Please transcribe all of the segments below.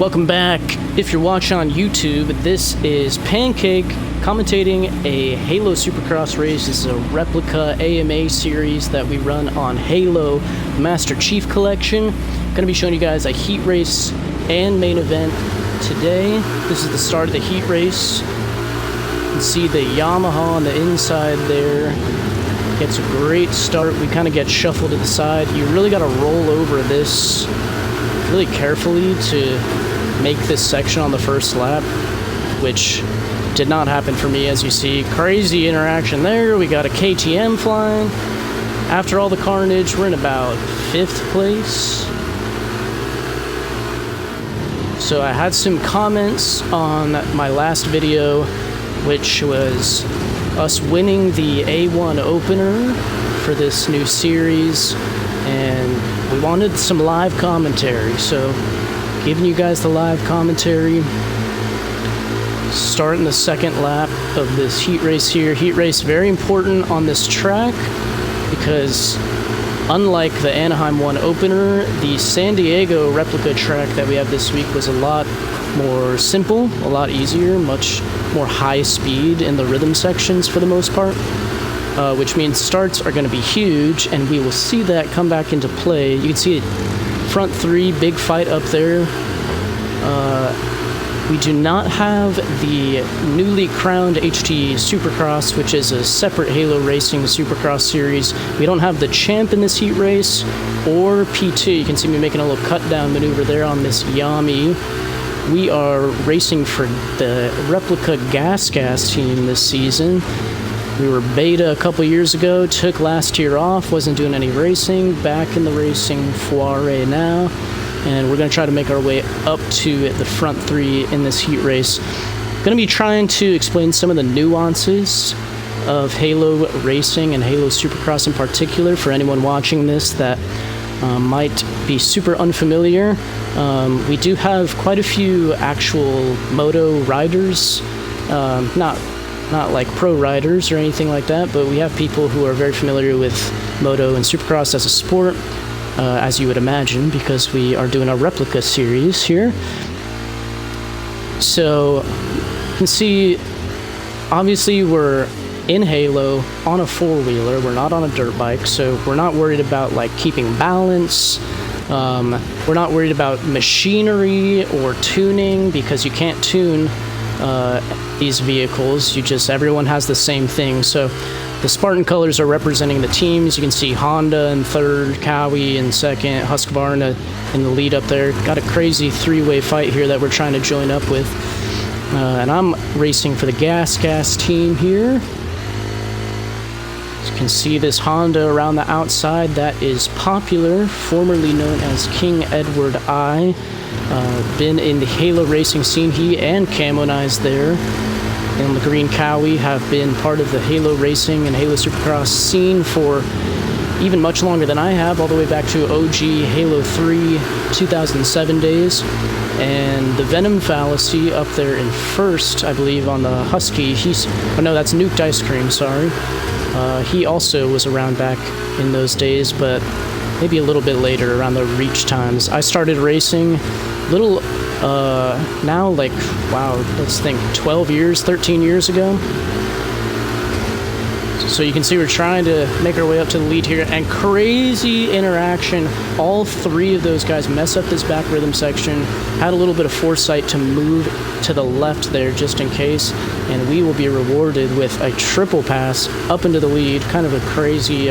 Welcome back. If you're watching on YouTube, this is Pancake commentating a Halo Supercross race. This is a replica AMA series that we run on Halo Master Chief Collection. Going to be showing you guys a heat race and main event today. This is the start of the heat race. You can see the Yamaha on the inside there. Gets a great start. We kind of get shuffled to the side. You really got to roll over this really carefully to make this section on the first lap, which did not happen for me, as you see. Crazy interaction there. We got a KTM flying. After all the carnage, we're in about 5th place. So I had some comments on my last video, which was us winning the A1 opener for this new series, and we wanted some live commentary, so giving you guys the live commentary. Starting the second lap of this heat race here. Heat race very important on this track because unlike the Anaheim 1 opener, the San Diego replica track that we have this week was a lot more simple, a lot easier, much more high speed in the rhythm sections for the most part, which means starts are going to be huge, and we will see that come back into play. You can see it, front three, big fight up there. We do not have the newly crowned HT Supercross, which is a separate Halo Racing Supercross series. We don't have the champ in this heat race, or P2. You can see me making a little cut-down maneuver there on this Yami. We are racing for the replica Gas team this season. We were beta a couple years ago, took last year off, wasn't doing any racing, back in the racing foire now, and we're going to try to make our way up to the front three in this heat race. Going to be trying to explain some of the nuances of Halo Racing and Halo Supercross in particular for anyone watching this that might be super unfamiliar. We do have quite a few actual moto riders, not like pro riders or anything like that, but we have people who are very familiar with moto and Supercross as a sport, as you would imagine, because we are doing a replica series here. So you can see, obviously we're in Halo on a four-wheeler. We're not on a dirt bike, so we're not worried about like keeping balance. We're not worried about machinery or tuning, because you can't tune these vehicles. Everyone has the same thing. So the Spartan colors are representing the teams. You can see Honda in third, Cowie in second, Husqvarna in the lead up there. Got a crazy three-way fight here that we're trying to join up with. And I'm racing for the Gas team here. You can see this Honda around the outside. That is Popular, formerly known as King Edward I. Been in the Halo racing scene. He and Camo Nice there and the green Cowie have been part of the Halo racing and Halo Supercross scene for even much longer than I have, all the way back to OG Halo 3 2007 days. And the Venom Fallacy up there in first, I believe, on the Husky. That's Nuked Ice Cream, sorry. He also was around back in those days, but maybe a little bit later, around the Reach times. I started racing now, like, wow, let's think, 12 years, 13 years ago. So you can see we're trying to make our way up to the lead here, and crazy interaction. All three of those guys mess up this back rhythm section. Had a little bit of foresight to move to the left there just in case, and we will be rewarded with a triple pass up into the lead. Kind of a crazy,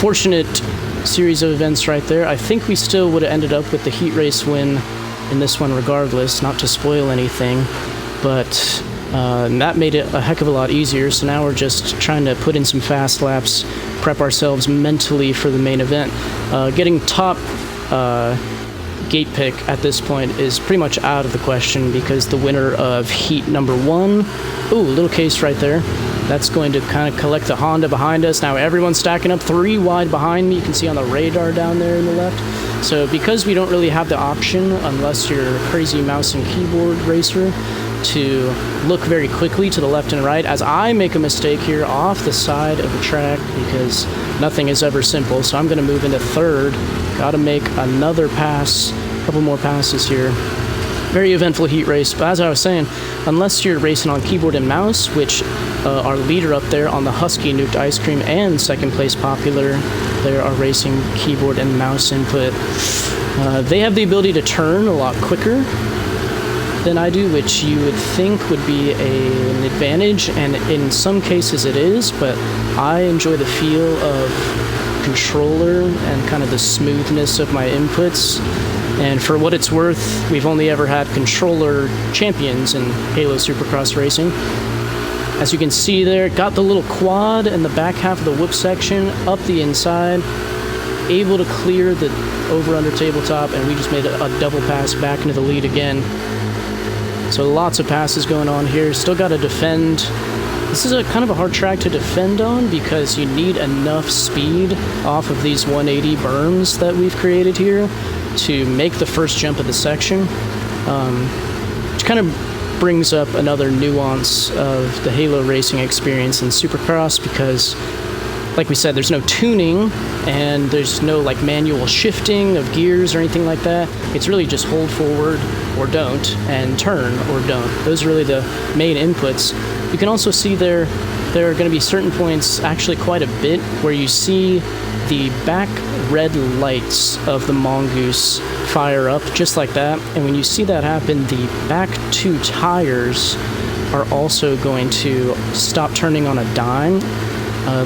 fortunate series of events right there. I think we still would have ended up with the heat race win in this one regardless, not to spoil anything, but that made it a heck of a lot easier. So now we're just trying to put in some fast laps, prep ourselves mentally for the main event. Getting top gate pick at this point is pretty much out of the question, because the winner of heat number 1, little case right there, that's going to kind of collect the Honda behind us. Now everyone's stacking up 3 wide behind me. You can see on the radar down there in the left. So because we don't really have the option, unless you're a crazy mouse and keyboard racer, to look very quickly to the left and right, as I make a mistake here off the side of the track, because nothing is ever simple. So I'm going to move into third. Got to make another pass, a couple more passes here. Very eventful heat race, but as I was saying, unless you're racing on keyboard and mouse, which our leader up there on the Husky Nuked Ice Cream and second place Popular, there are racing keyboard and mouse input. They have the ability to turn a lot quicker than I do, which you would think would be an advantage, and in some cases it is, but I enjoy the feel of controller and kind of the smoothness of my inputs. And for what it's worth, we've only ever had controller champions in Halo Supercross racing. As you can see there, got the little quad and the back half of the whoop section up the inside, able to clear the over-under tabletop, and we just made a double pass back into the lead again. So lots of passes going on here. Still got to defend. This is a kind of a hard track to defend on because you need enough speed off of these 180 berms that we've created here to make the first jump of the section, which kind of brings up another nuance of the Halo racing experience in Supercross, because like we said, there's no tuning and there's no like manual shifting of gears or anything like that. It's really just hold forward or don't and turn or don't. Those are really the main inputs. You can also see there are going to be certain points, actually quite a bit, where you see the back red lights of the Mongoose fire up just like that. And when you see that happen, the back two tires are also going to stop turning on a dime.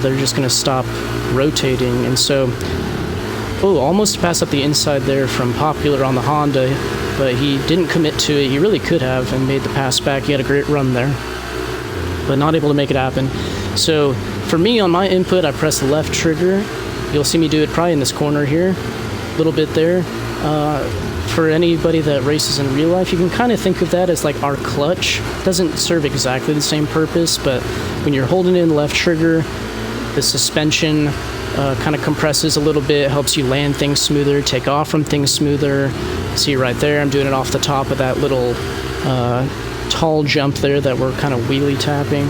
They're just going to stop rotating. And so, almost passed up the inside there from Popular on the Honda, but he didn't commit to it. He really could have and made the pass back. He had a great run there, but not able to make it happen. So for me, on my input, I press the left trigger. You'll see me do it probably in this corner here, a little bit there. For anybody that races in real life, you can kind of think of that as like our clutch. It doesn't serve exactly the same purpose, but when you're holding in the left trigger, the suspension kind of compresses a little bit, helps you land things smoother, take off from things smoother. See right there, I'm doing it off the top of that little tall jump there that we're kind of wheelie tapping.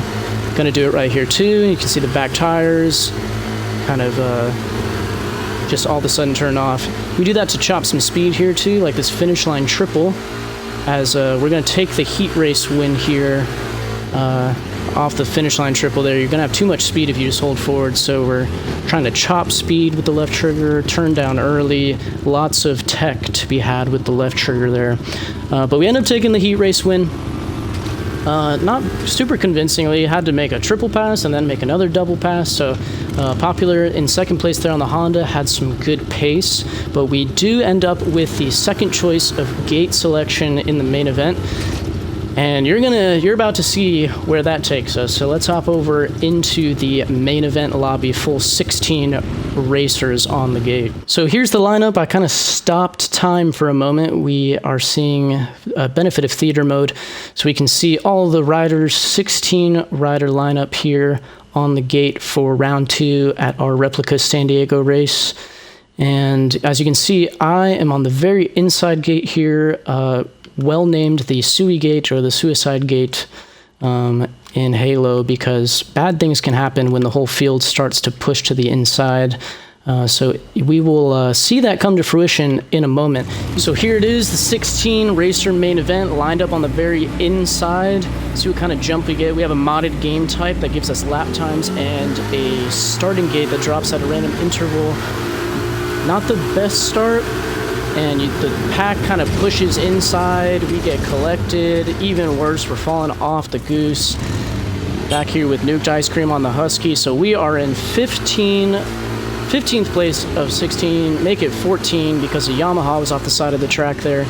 Gonna do it right here too. You can see the back tires kind of just all of a sudden turn off. We do that to chop some speed here too, like this finish line triple, as we're going to take the heat race win here off the finish line triple there. You're going to have too much speed if you just hold forward, so we're trying to chop speed with the left trigger, turn down early, lots of tech to be had with the left trigger there. But we end up taking the heat race win. Not super convincingly. Had to make a triple pass and then make another double pass. So Popular in second place there on the Honda had some good pace, but we do end up with the second choice of gate selection in the main event, and you're about to see where that takes us. So let's hop over into the main event lobby. Full 16 racers on the gate. So here's the lineup. I kind of stopped time for a moment. We are seeing a benefit of theater mode, so we can see all the riders. 16 rider lineup here on the gate for round 2 at our replica San Diego race. And as you can see, I am on the very inside gate here, well named the Sui Gate or the Suicide Gate in Halo, because bad things can happen when the whole field starts to push to the inside. So we will see that come to fruition in a moment. So here it is, the 16 racer main event lined up on the very inside. See what kind of jump we get. We have a modded game type that gives us lap times and a starting gate that drops at a random interval. Not the best start, and the pack kind of pushes inside. We get collected. Even worse, we're falling off the Goose. Back here with Nuked Ice Cream on the Husky. So we are in 15th place of 16, make it 14 because the Yamaha was off the side of the track there.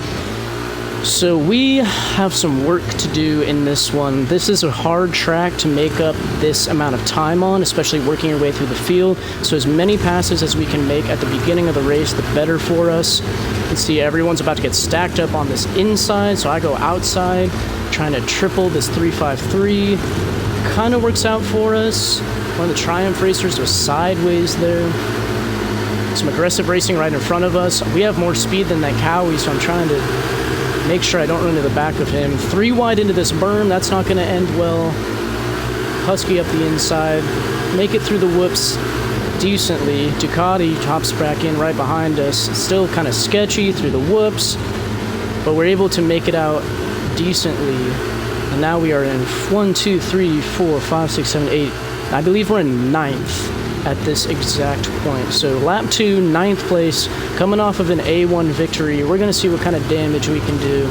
So we have some work to do in this one. This is a hard track to make up this amount of time on, especially working your way through the field. So as many passes as we can make at the beginning of the race, the better for us. You can see everyone's about to get stacked up on this inside, so I go outside, trying to triple this 353. Kind of works out for us. One of the Triumph racers was sideways there. Some aggressive racing right in front of us. We have more speed than that Cowie, so I'm trying to make sure I don't run into the back of him. 3 wide into this berm, that's not going to end well. Husky up the inside. Make it through the whoops decently. Ducati hops back in right behind us. Still kind of sketchy through the whoops. but we're able to make it out decently. And now we are in 1, 2, 3, 4, 5, 6, 7, 8. I believe we're in 9th at this exact point. So lap 2, 9th place, coming off of an A1 victory. We're going to see what kind of damage we can do.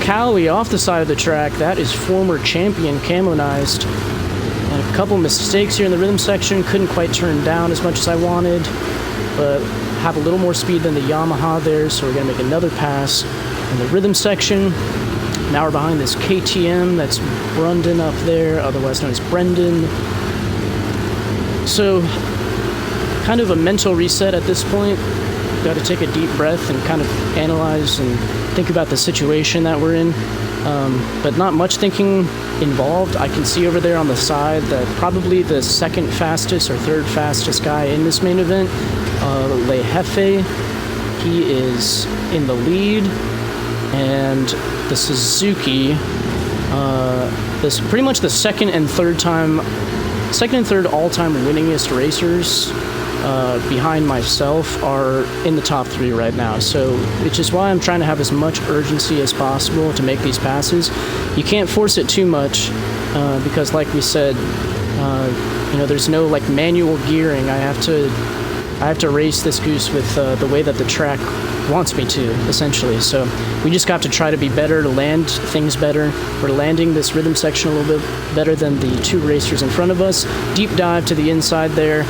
Cowie off the side of the track, that is former champion Camonized. And a couple mistakes here in the rhythm section, couldn't quite turn down as much as I wanted, but have a little more speed than the Yamaha there, so we're going to make another pass in the rhythm section. Now we're behind this KTM, that's Brundon up there, otherwise known as Brendan. So, kind of a mental reset at this point. Got to take a deep breath and kind of analyze and think about the situation that we're in. But not much thinking involved. I can see over there on the side that probably the second fastest or third fastest guy in this main event, Le Jefe, he is in the lead. And the Suzuki, this pretty much the second and third all-time winningest racers behind myself are in the top 3 right now. So, which is why I'm trying to have as much urgency as possible to make these passes. You can't force it too much because, like we said, there's no like manual gearing. I have to race this goose with the way that the track wants me to, essentially. So we just got to try to be better, to land things better. We're landing this rhythm section a little bit better than the 2 racers in front of us. Deep dive to the inside there,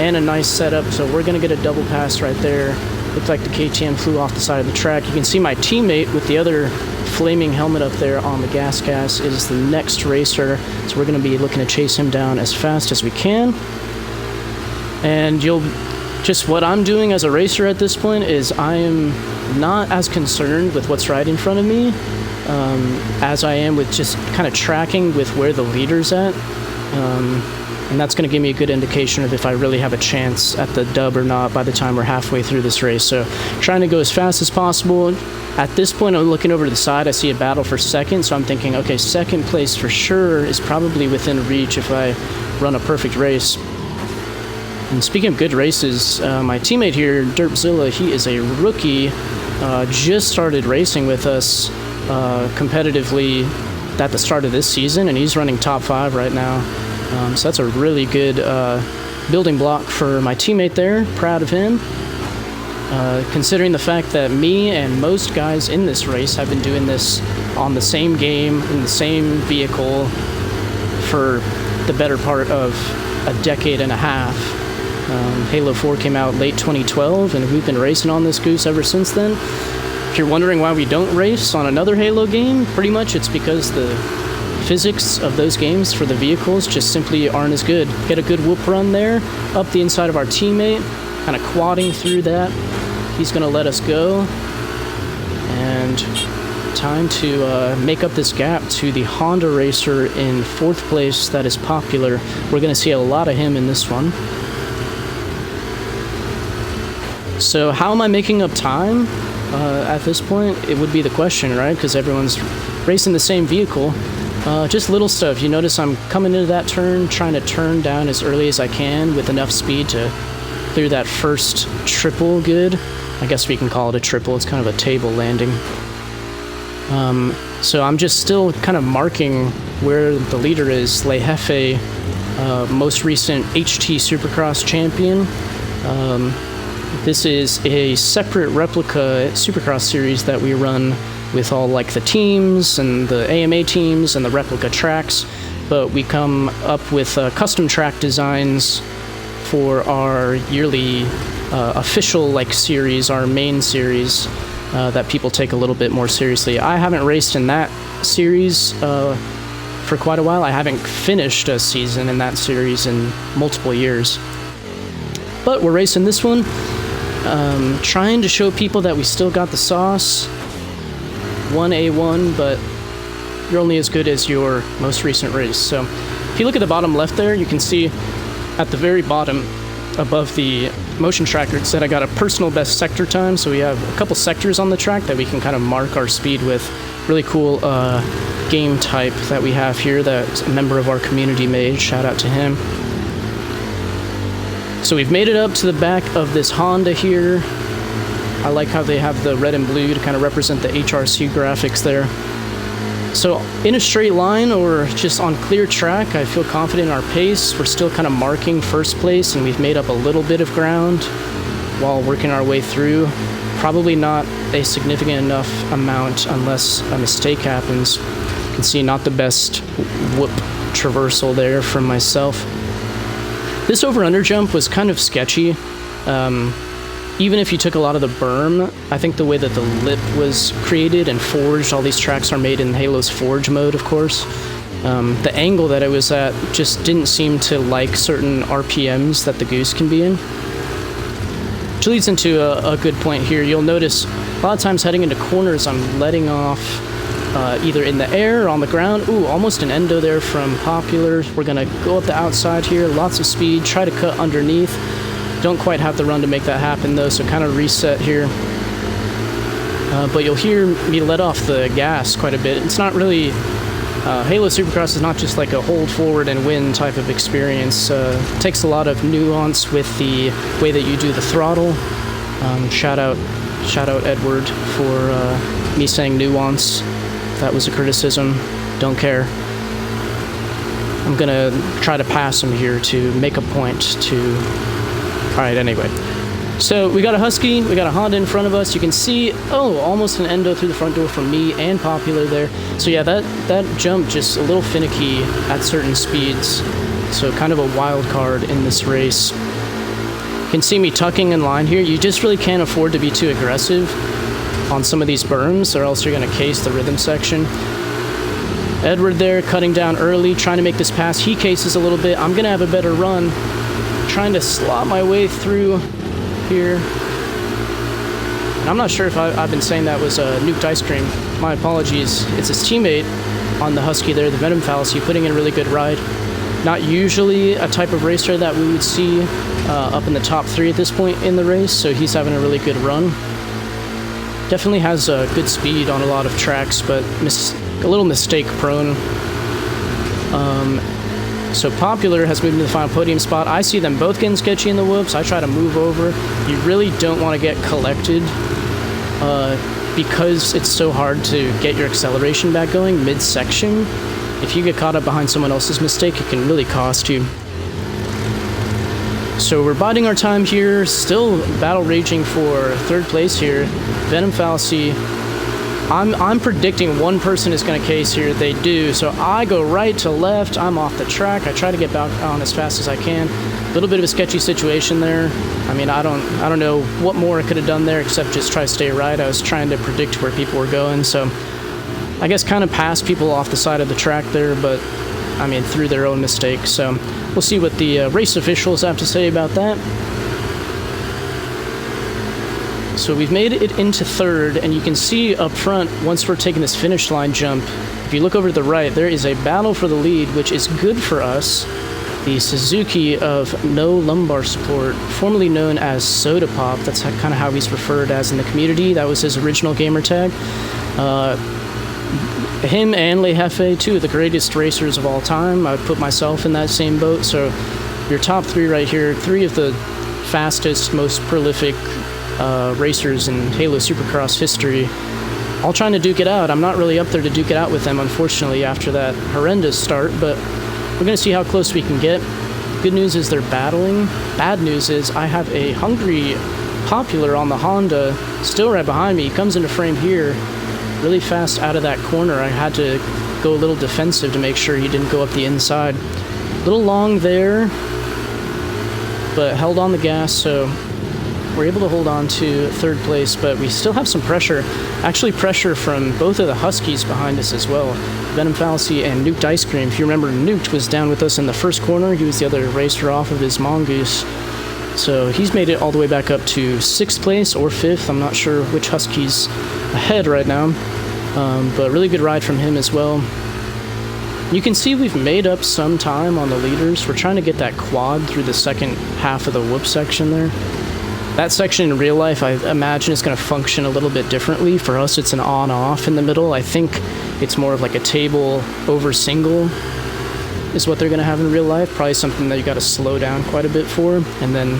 and a nice setup. So we're going to get a double pass right there. Looked like the KTM flew off the side of the track. You can see my teammate with the other flaming helmet up there on the gas is the next racer. So we're going to be looking to chase him down as fast as we can. And just what I'm doing as a racer at this point is I am not as concerned with what's right in front of me as I am with just kind of tracking with where the leader's at. And that's going to give me a good indication of if I really have a chance at the dub or not by the time we're halfway through this race. So trying to go as fast as possible. At this point, I'm looking over to the side. I see a battle for second, so I'm thinking, okay, second place for sure is probably within reach if I run a perfect race. And speaking of good races, my teammate here, Derpzilla, he is a rookie, just started racing with us competitively at the start of this season, and he's running top 5 right now. So that's a really good building block for my teammate there. Proud of him. Considering the fact that me and most guys in this race have been doing this on the same game, in the same vehicle, for the better part of a decade and a half. Halo 4 came out late 2012, and we've been racing on this goose ever since then. If you're wondering why we don't race on another Halo game, pretty much it's because the physics of those games for the vehicles just simply aren't as good. Get a good whoop run there, up the inside of our teammate, kind of quadding through that. He's going to let us go. And time to make up this gap to the Honda racer in 4th place that is popular. We're going to see a lot of him in this one. So how am I making up time at this point? It would be the question, right? Because everyone's racing the same vehicle. Just little stuff. You notice I'm coming into that turn, trying to turn down as early as I can with enough speed to clear that first triple good. I guess we can call it a triple. It's kind of a table landing. So I'm just still kind of marking where the leader is. Le Jefe, most recent HT Supercross champion. This is a separate replica Supercross series that we run with all like the teams and the AMA teams and the replica tracks, but we come up with custom track designs for our yearly official like series, our main series that people take a little bit more seriously. I haven't raced in that series for quite a while. I haven't finished a season in that series in multiple years, but we're racing this one. Trying to show people that we still got the sauce. 1A1, but you're only as good as your most recent race. So if you look at the bottom left there, you can see at the very bottom above the motion tracker it said I got a personal best sector time. So we have a couple sectors on the track that we can kind of mark our speed with. Really cool game type that we have here that a member of our community made. Shout out to him. So we've made it up to the back of this Honda here. I like how they have the red and blue to kind of represent the HRC graphics there. So in a straight line or just on clear track, I feel confident in our pace. We're still kind of marking first place, and we've made up a little bit of ground while working our way through. Probably not a significant enough amount unless a mistake happens. You can see not the best whoop traversal there from myself. This over-under jump was kind of sketchy. Even if you took a lot of the berm, I think the way that the lip was created and forged, all these tracks are made in Halo's Forge mode, of course. The angle that I was at just didn't seem to like certain RPMs that the Goose can be in. Which leads into a good point here. You'll notice a lot of times heading into corners, I'm letting off either in the air or on the ground. Ooh, almost an endo there from Popular. We're gonna go up the outside here, lots of speed, try to cut underneath. Don't quite have the run to make that happen though, so kind of reset here. But you'll hear me let off the gas quite a bit. It's not really, Halo Supercross is not just like a hold forward and win type of experience. It takes a lot of nuance with the way that you do the throttle. Shout out Edward for me saying nuance. If that was a criticism, don't care. I'm gonna try to pass him here to make a point to... Alright, anyway. So we got a Husky, we got a Honda in front of us. You can see, oh, almost an endo through the front door for me and Popular there. So yeah, that jump just a little finicky at certain speeds. So kind of a wild card in this race. You can see me tucking in line here. You just really can't afford to be too aggressive on some of these berms, or else you're going to case the rhythm section. Edward there cutting down early, trying to make this pass. He cases a little bit. I'm going to have a better run. Trying to slot my way through here. And I'm not sure if I've been saying that was Nuked Ice Cream. My apologies. It's his teammate on the Husky there, the Venom Fallacy, putting in a really good ride. Not usually a type of racer that we would see up in the top 3 at this point in the race, so he's having a really good run. Definitely has good speed on a lot of tracks, but a little mistake prone. So Popular has moved into the final podium spot. I see them both getting sketchy in the whoops. I try to move over. You really don't want to get collected because it's so hard to get your acceleration back going mid-section. If you get caught up behind someone else's mistake, it can really cost you. So we're biding our time here, still battle raging for third place here. Venom Fallacy. I'm predicting one person is going to case here. They do. So I go right to left. I'm off the track. I try to get back on as fast as I can. A little bit of a sketchy situation there. I mean, I don't know what more I could have done there except just try to stay right. I was trying to predict where people were going. So I guess kind of passed people off the side of the track there, but I mean, through their own mistake. So we'll see what the race officials have to say about that. So we've made it into third, and you can see up front, once we're taking this finish line jump, if you look over to the right, there is a battle for the lead, which is good for us. The Suzuki of no lumbar support, formerly known as Soda Pop, that's kind of how he's referred as in the community. That was his original gamer tag. Him and Le Jefe, two of the greatest racers of all time. I would put myself in that same boat. So your top 3 right here, 3 of the fastest, most prolific racers in Halo Supercross history, all trying to duke it out. I'm not really up there to duke it out with them, unfortunately, after that horrendous start, but we're going to see how close we can get. Good news is they're battling. Bad news is I have a hungry Popular on the Honda still right behind me. He comes into frame here really fast out of that corner. I had to go a little defensive to make sure he didn't go up the inside. A little long there, but held on the gas, so we're able to hold on to third place, but we still have some pressure. Actually, pressure from both of the Huskies behind us as well. Venom Fallacy and Nuked Ice Cream. If you remember, Nuked was down with us in the first corner. He was the other racer off of his Mongoose. So he's made it all the way back up to 6th place or 5th. I'm not sure which Husky's ahead right now, but really good ride from him as well. You can see we've made up some time on the leaders. We're trying to get that quad through the second half of the whoop section there. That section in real life, I imagine, is going to function a little bit differently. For us, it's an on-off in the middle. I think it's more of like a table over single is what they're going to have in real life. Probably something that you got to slow down quite a bit for. And then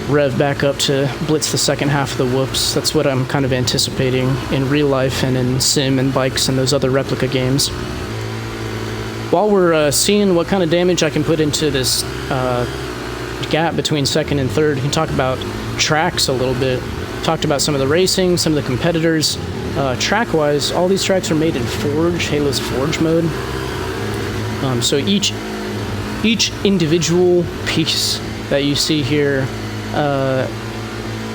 rev back up to blitz the second half of the whoops. That's what I'm kind of anticipating in real life and in sim and bikes and those other replica games. While we're seeing what kind of damage I can put into this gap between second and third, we can talk about tracks a little bit. Talked about some of the racing, some of the competitors. Track-wise, all these tracks are made in Forge, Halo's Forge mode. So each individual piece that you see here,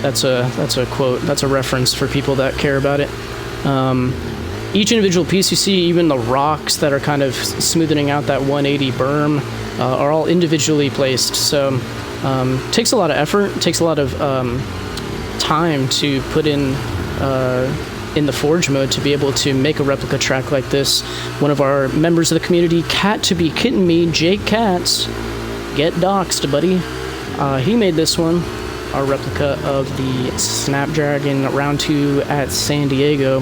that's a quote, that's a reference for people that care about it. Each individual piece you see, even the rocks that are kind of smoothing out that 180 berm, are all individually placed. So takes a lot of effort, takes a lot of time to put in the Forge mode to be able to make a replica track like this. One of our members of the community, Cat to be kidding me, Jake Katz, get doxed, buddy. He made this one, our replica of the Snapdragon Round 2 at San Diego.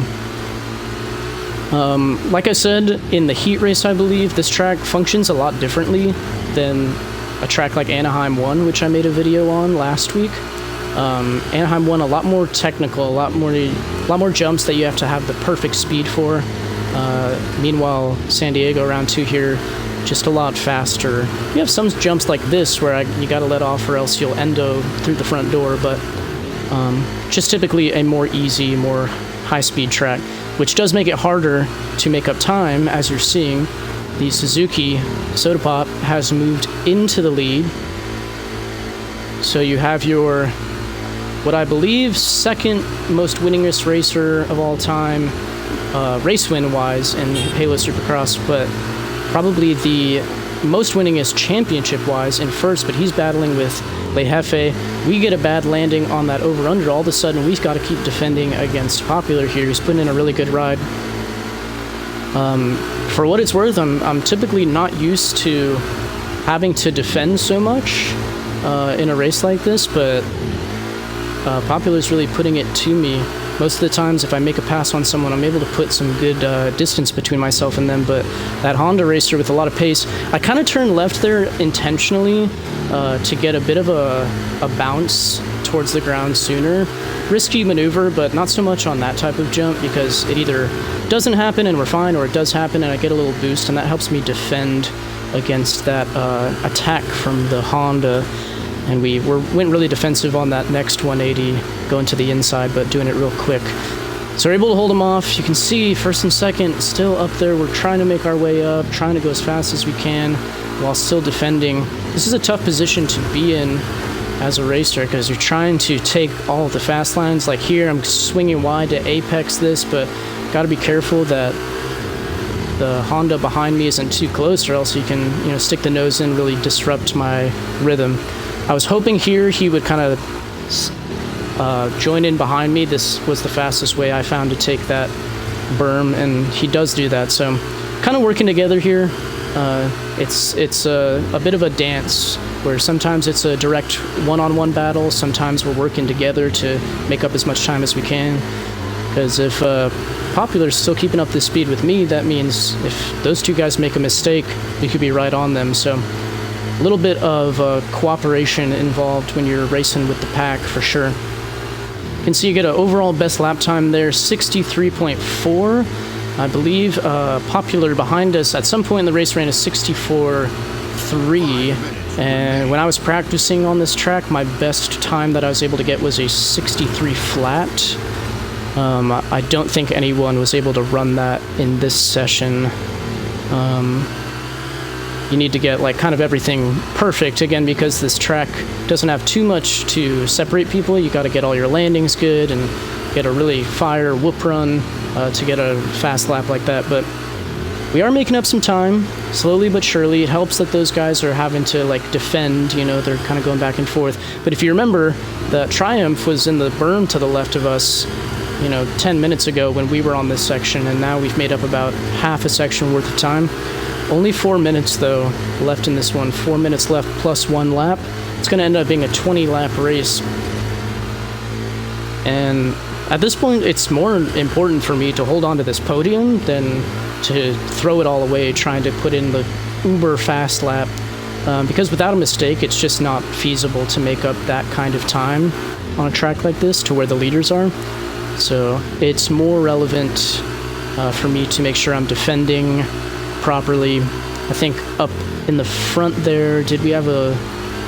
Like I said, in the heat race, I believe, this track functions a lot differently than a track like Anaheim 1, which I made a video on last week. Anaheim 1, a lot more technical, a lot more jumps that you have to have the perfect speed for. Meanwhile, San Diego Round 2 here, just a lot faster. You have some jumps like this where you gotta let off or else you'll endo through the front door, but just typically a more easy, more high-speed track, which does make it harder to make up time. As you're seeing, the Suzuki Soda Pop has moved into the lead. So you have your, what I believe, second most winningest racer of all time, race win-wise in Halo Supercross, but probably the most winningest championship-wise in first, but he's battling with Le Jefe. We get a bad landing on that over-under. All of a sudden, we've got to keep defending against Popular here. He's putting in a really good ride. For what it's worth, I'm typically not used to having to defend so much in a race like this, but Popular's really putting it to me. Most of the times, if I make a pass on someone, I'm able to put some good distance between myself and them, but that Honda racer with a lot of pace, I kind of turned left there intentionally to get a bit of a bounce towards the ground sooner. Risky maneuver, but not so much on that type of jump, because it either doesn't happen and we're fine, or it does happen and I get a little boost, and that helps me defend against that attack from the Honda. And we went really defensive on that next 180, going to the inside, but doing it real quick. So we're able to hold them off. You can see first and second still up there. We're trying to make our way up, trying to go as fast as we can while still defending. This is a tough position to be in as a racer, because you're trying to take all of the fast lines. Like here, I'm swinging wide to apex this, but got to be careful that the Honda behind me isn't too close, or else you can, stick the nose in, really disrupt my rhythm. I was hoping here he would kind of join in behind me. This was the fastest way I found to take that berm, and he does do that. So kind of working together here. It's a bit of a dance where sometimes it's a direct one-on-one battle. Sometimes we're working together to make up as much time as we can. Because if Popular's still keeping up this speed with me, that means if those two guys make a mistake, we could be right on them. So a little bit of cooperation involved when you're racing with the pack, for sure. You can see you get an overall best lap time there, 63.4. I believe Popular behind us at some point in the race ran a 64.3. And when I was practicing on this track, my best time that I was able to get was a 63 flat. I don't think anyone was able to run that in this session. You need to get kind of everything perfect, again, because this track doesn't have too much to separate people. You got to get all your landings good and get a really fire whoop run to get a fast lap like that. But we are making up some time, slowly but surely. It helps that those guys are having to defend, they're kind of going back and forth. But if you remember, the Triumph was in the berm to the left of us 10 minutes ago when we were on this section, and now we've made up about half a section worth of time. Only 4 minutes, though, left in this one. 4 minutes left plus 1 lap. It's going to end up being a 20-lap race. And at this point, it's more important for me to hold on to this podium than to throw it all away trying to put in the uber fast lap. because without a mistake, it's just not feasible to make up that kind of time on a track like this to where the leaders are. So it's more relevant for me to make sure I'm defending properly. I think up in the front there, did we have a...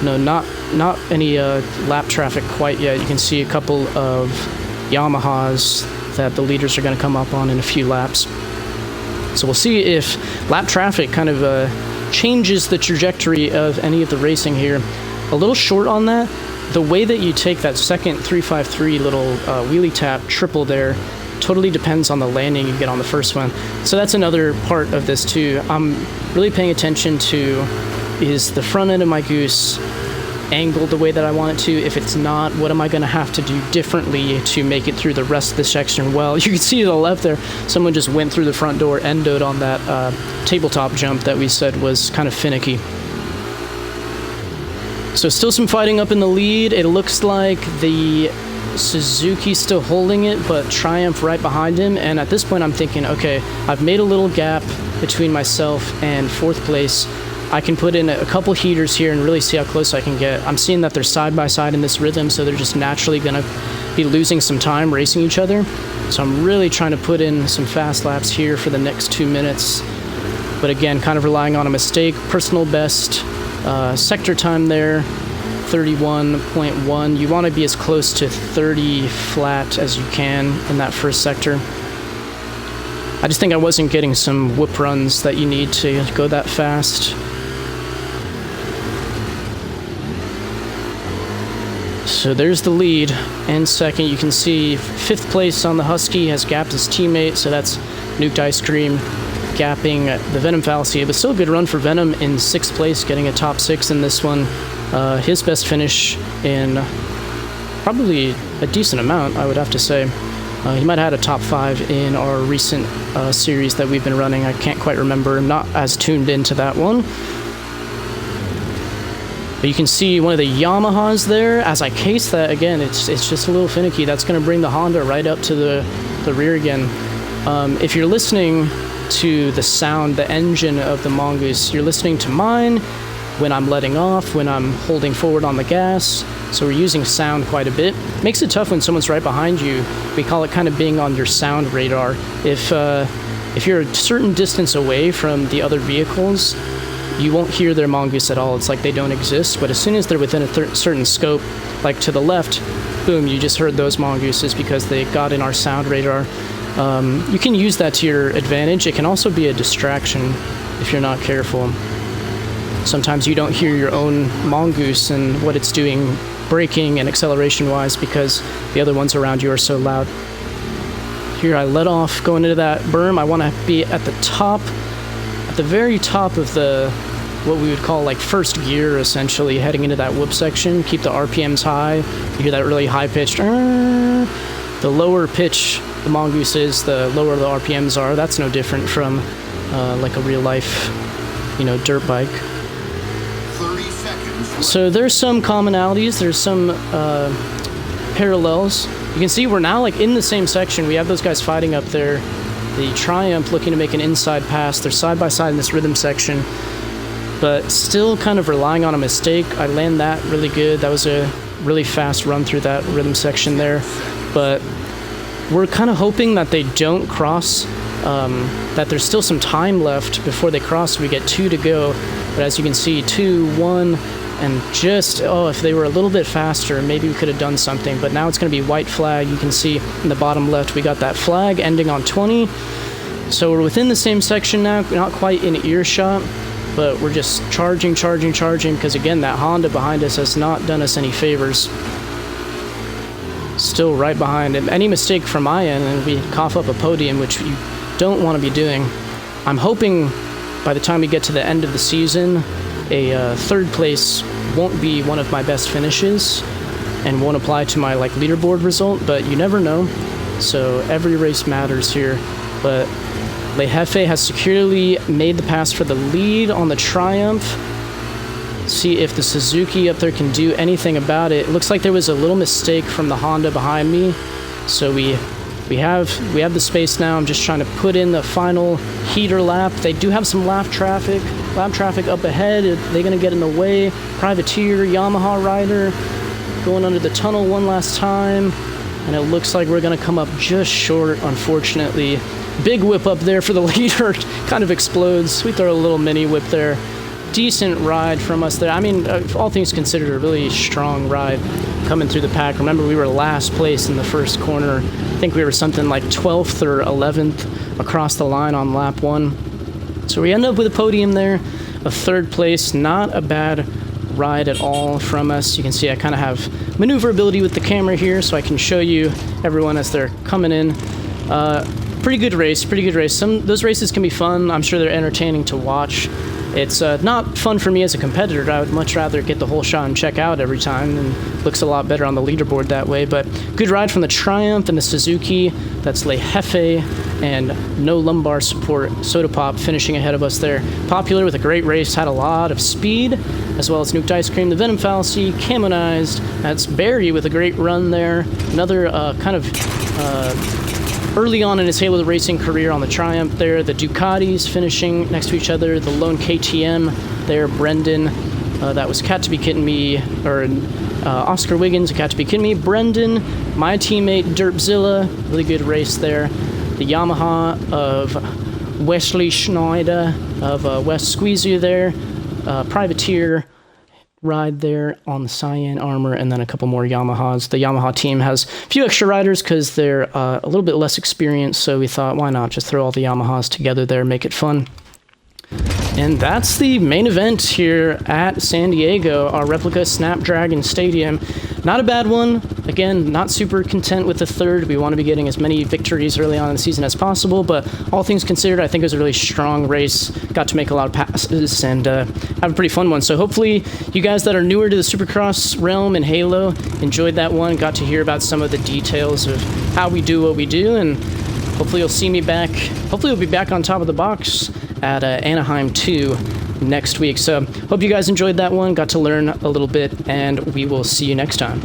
No, not any lap traffic quite yet. You can see a couple of Yamahas that the leaders are going to come up on in a few laps. So we'll see if lap traffic kind of changes the trajectory of any of the racing here. A little short on that. The way that you take that second 353 little wheelie tap triple there totally depends on the landing you get on the first one. So that's another part of this too. I'm really paying attention to, is the front end of my goose angled the way that I want it to? If it's not, what am I going to have to do differently to make it through the rest of the section? Well, you can see to the left there, someone just went through the front door, endoed on that tabletop jump that we said was kind of finicky. So still some fighting up in the lead. It looks like the Suzuki's still holding it, but Triumph right behind him. And at this point, I'm thinking, okay, I've made a little gap between myself and fourth place. I can put in a couple heaters here and really see how close I can get. I'm seeing that they're side by side in this rhythm, so they're just naturally going to be losing some time racing each other. So I'm really trying to put in some fast laps here for the next 2 minutes. But again, kind of relying on a mistake. Personal best sector time there, 31.1. You want to be as close to 30 flat as you can in that first sector. I just think I wasn't getting some whip runs that you need to go that fast. So there's the lead and second. You can see fifth place on the Husky has gapped his teammate, so that's Nuked Ice Cream gapping the Venom Fallacy. But still a good run for Venom in sixth place, getting a top 6 in this one. His best finish in probably a decent amount, I would have to say. He might have had a top 5 in our recent series that we've been running. I can't quite remember. I'm not as tuned into that one. But you can see one of the Yamahas there. As I case that, again, it's just a little finicky. That's going to bring the Honda right up to the rear again. If you're listening to the sound, the engine of the Mongoose, you're listening to mine when I'm letting off, when I'm holding forward on the gas. So we're using sound quite a bit. Makes it tough when someone's right behind you. We call it kind of being on your sound radar. If you're a certain distance away from the other vehicles, you won't hear their mongoose at all. It's like they don't exist. But as soon as they're within a certain scope, like to the left, boom, you just heard those mongooses because they got in our sound radar. You can use that to your advantage. It can also be a distraction if you're not careful. Sometimes you don't hear your own mongoose and what it's doing braking and acceleration wise because the other ones around you are so loud. Here I let off going into that berm. I want to be at the top, at the very top of the what we would call like first gear, essentially heading into that whoop section. Keep the RPMs high. You hear that really high pitched. The lower pitch the mongoose is, the lower the RPMs are. That's no different from like a real life, dirt bike. 30 seconds. So there's some commonalities. There's some parallels. You can see we're now like in the same section. We have those guys fighting up there. The Triumph looking to make an inside pass. They're side by side in this rhythm section, but still kind of relying on a mistake. I land that really good. That was a really fast run through that rhythm section there, but we're kind of hoping that they don't cross, that there's still some time left before they cross. We get 2 to go, but as you can see, 2, 1, and just, if they were a little bit faster, maybe we could have done something. But now it's going to be white flag. You can see in the bottom left, we got that flag ending on 20. So we're within the same section now, not quite in earshot, but we're just charging, because again, that Honda behind us has not done us any favors. Still right behind him. Any mistake from my end, and we cough up a podium, which you don't want to be doing. I'm hoping by the time we get to the end of the season, a third place won't be one of my best finishes and won't apply to my leaderboard result, but you never know. So every race matters here. But Le Jefe has securely made the pass for the lead on the Triumph. See if the Suzuki up there can do anything about it. It looks like there was a little mistake from the Honda behind me. So we have the space now. I'm just trying to put in the final heater lap. They do have some lap traffic. Lab traffic up ahead. Are they going to get in the way? Privateer, Yamaha rider going under the tunnel one last time. And it looks like we're going to come up just short, unfortunately. Big whip up there for the leader. Kind of explodes. We throw a little mini whip there. Decent ride from us there. I mean, all things considered, a really strong ride coming through the pack. Remember, we were last place in the first corner. I think we were something like 12th or 11th across the line on lap 1. So we end up with a podium there, a 3rd place. Not a bad ride at all from us. You can see I kind of have maneuverability with the camera here, so I can show you everyone as they're coming in. Pretty good race, pretty good race. Those races can be fun. I'm sure they're entertaining to watch. It's not fun for me as a competitor. I would much rather get the whole shot and check out every time, and looks a lot better on the leaderboard that way. But good ride from the Triumph and the Suzuki. That's Le Jefe and no lumbar support. Soda Pop finishing ahead of us there. Popular with a great race, had a lot of speed, as well as Nuked Ice Cream, the Venom Fallacy, Camonized. That's Barry with a great run there. Another kind of early on in his Halo Racing career on the Triumph there. The Ducatis finishing next to each other. The lone KTM there, Brendan. That was Cat to Be Kidding Me, or Oscar Wiggins, Cat to Be Kidding Me. Brendan, my teammate Derpzilla, really good race there. The Yamaha of Wesley Schneider, of Wes Squeezer there. Privateer ride there on the Cyan Armor, and then a couple more Yamahas. The Yamaha team has a few extra riders because they're a little bit less experienced, so we thought, why not just throw all the Yamahas together there, make it fun. And that's the main event here at San Diego, our replica Snapdragon Stadium. Not a bad one. Again, not super content with the 3rd. We want to be getting as many victories early on in the season as possible, but all things considered, I think it was a really strong race. Got to make a lot of passes and have a pretty fun one. So hopefully you guys that are newer to the Supercross realm and Halo enjoyed that one, got to hear about some of the details of how we do what we do, and hopefully you'll see me back. Hopefully we'll be back on top of the box at Anaheim 2 next week. So hope you guys enjoyed that one, got to learn a little bit, and we will see you next time.